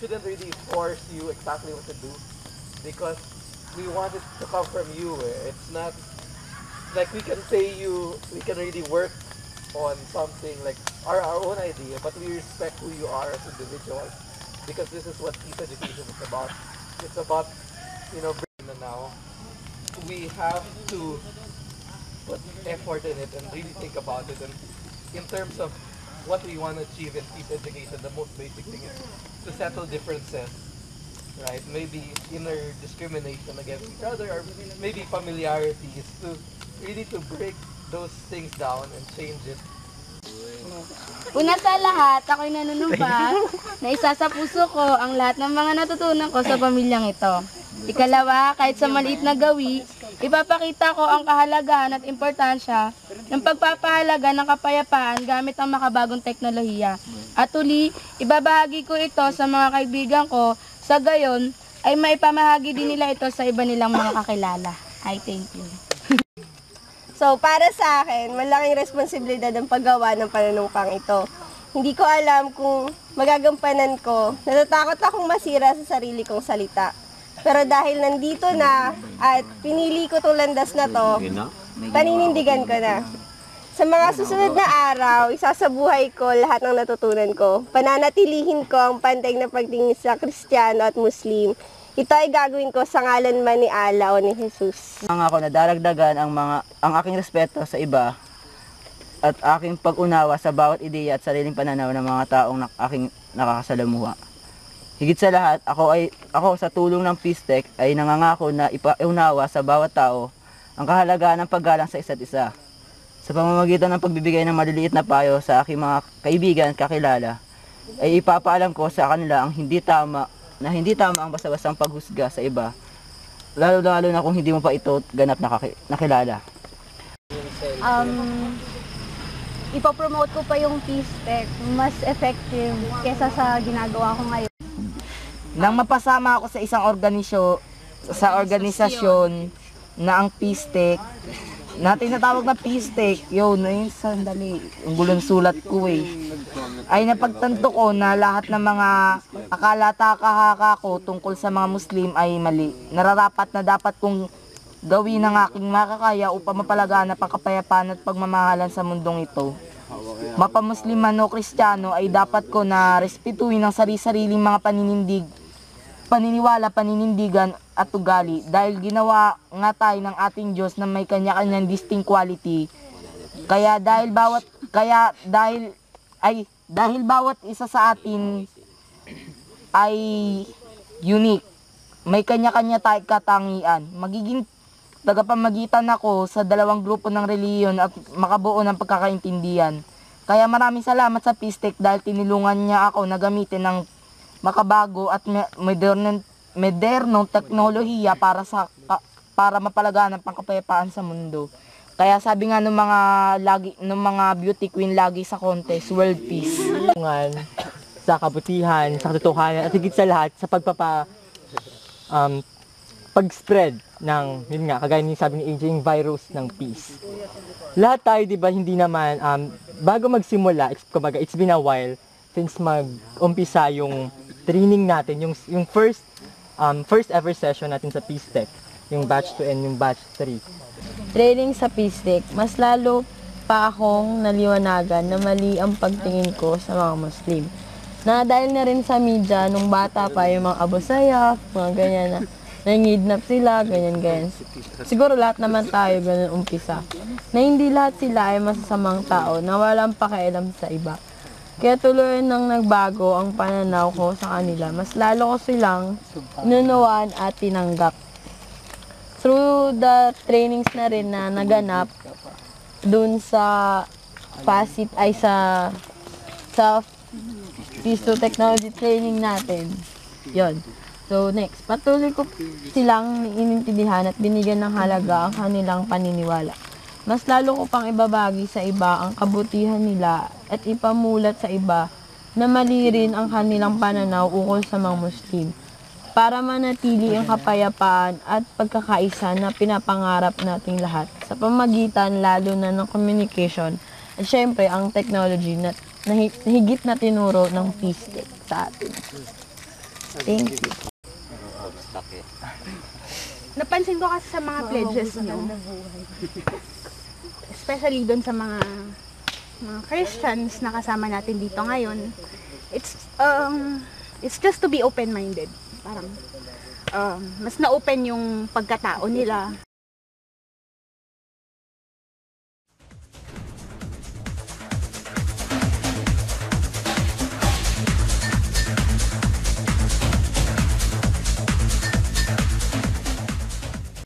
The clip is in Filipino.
shouldn't really force you exactly what to do because we want it to come from you. It's not like we can really work on something like our own idea, but we respect who you are as individuals because this is what peace education is about. It's about, bringing now. We have to put effort in it and really think about it. And in terms of what we want to achieve in peace education, the most basic thing is to settle differences, right? Maybe inner discrimination against each other, or maybe familiarity is to break those things down and change it. Una sa lahat, ako'y nanunumpa na isa sa puso ko ang lahat ng mga natutunan ko sa pamilyang ito. Ikalawa, kahit sa maliit na gawi, ipapakita ko ang kahalagahan at importansya ng pagpapahalaga ng kapayapaan gamit ang makabagong teknolohiya. At uli, ibabahagi ko ito sa mga kaibigan ko, sa gayon ay maipamahagi din nila ito sa iba nilang mga kakilala. I thank you. So, para sa akin, malaking responsibilidad ang paggawa ng panunungkang ito. Hindi ko alam kung magagampanan ko. Natatakot akong masira sa sarili kong salita. Pero dahil nandito na at pinili ko itong landas na to, paninindigan ko na. Sa mga susunod na araw, isasabuhay ko lahat ng natutunan ko. Pananatilihin ko ang pantay na pagtingin sa Kristiyano at Muslim. Ito ay gagawin ko sa ngalan man ni Allah o ni Jesus. Ang ako na daragdagan ang aking respeto sa iba at aking pag-unawa sa bawat ideya at sariling pananaw ng mga taong aking nakakasalamuha. Higit sa lahat, ako sa tulong ng Peace Tech ay nangangako na ipaunawa sa bawat tao ang kahalagahan ng paggalang sa isa't isa. Sa pamamagitan ng pagbibigay ng maliliit na payo sa aking mga kaibigan, kakilala, ay ipapaalam ko sa kanila ang hindi tama ang basta-bastang paghusga sa iba, lalo-lalo na kung hindi mo pa ito ganap nakilala. Ipopromote ko pa yung Peace Tech, mas effective kesa sa ginagawa ko ngayon. Nang mapasama ako sa isang organisasyon na ang Peace Tech, na tinatawag na Peace Tech, sandali, ang gulong sulat ko ay napagtanto ko na lahat ng mga akala-takahaka ko tungkol sa mga Muslim ay mali. Nararapat na dapat kong gawin ang aking makakaya upang mapalaganap ang kapayapaan at pagmamahalan sa mundong ito. Mapamuslim man o Kristiyano ay dapat ko na respetuhin ang sarili-sariling mga paniniwala, paninindigan at ugali dahil ginawa nga tayo ng ating Diyos na may kanya-kanyang distinct quality. Dahil bawat isa sa atin ay unique. May kanya-kanya tayong katangian. Magiging tagapamagitan ako sa dalawang grupo ng reliyon at makabuo ng pagkakaintindihan. Kaya maraming salamat sa Peace Tech dahil tinulungan niya ako na gamitin ng makabago at modernong teknolohiya para mapalaganap ang kapayapaan sa mundo. Kaya sabi nga ng mga beauty queen lagi sa contest, world peace. Sa kabutihan, sa katotohanan at higit sa lahat sa pag-spread ng, yun nga, kagaya ng sabi ni AJ, yung virus ng peace. Lahat tayo, di ba, hindi naman, bago magsimula, kumbaga, it's been a while since mag-umpisa yung training natin, yung first ever session natin sa Peace Tech, yung batch 2 and yung batch 3. Training sa Peace Tech, mas lalo pa akong naliwanagan na mali ang pagtingin ko sa mga Muslim. Na dahil na rin sa media, nung bata pa yung mga Abu Sayyaf, mga ganyan na nangidnap sila, ganyan. Siguro lahat naman tayo ganun umpisa. Na hindi lahat sila ay masasamang tao na walang pakialam sa iba. Kaya tuloy nang nagbago ang pananaw ko sa kanila, mas lalo ko silang inunuwan at tinanggap. Through the trainings na rin na naganap dun sa Peace to Technology training natin. Yon. So next, patuloy ko silang inintindihan at binigyan ng halaga ang kanilang paniniwala. Mas lalo ko pang ibabagi sa iba ang kabutihan nila at ipamulat sa iba na mali rin ang kanilang pananaw ukol sa mga Muslim para manatili ang kapayapaan at pagkakaisa na pinapangarap nating lahat sa pamagitan lalo na ng communication at syempre ang technology na higit na tinuro ng Peace Tech sa atin. Thank you. Napansin ko kasi sa mga pledges nyo, especially doon sa mga Christians na kasama natin dito ngayon, it's just to be open-minded. Parang mas na-open yung pagkatao nila.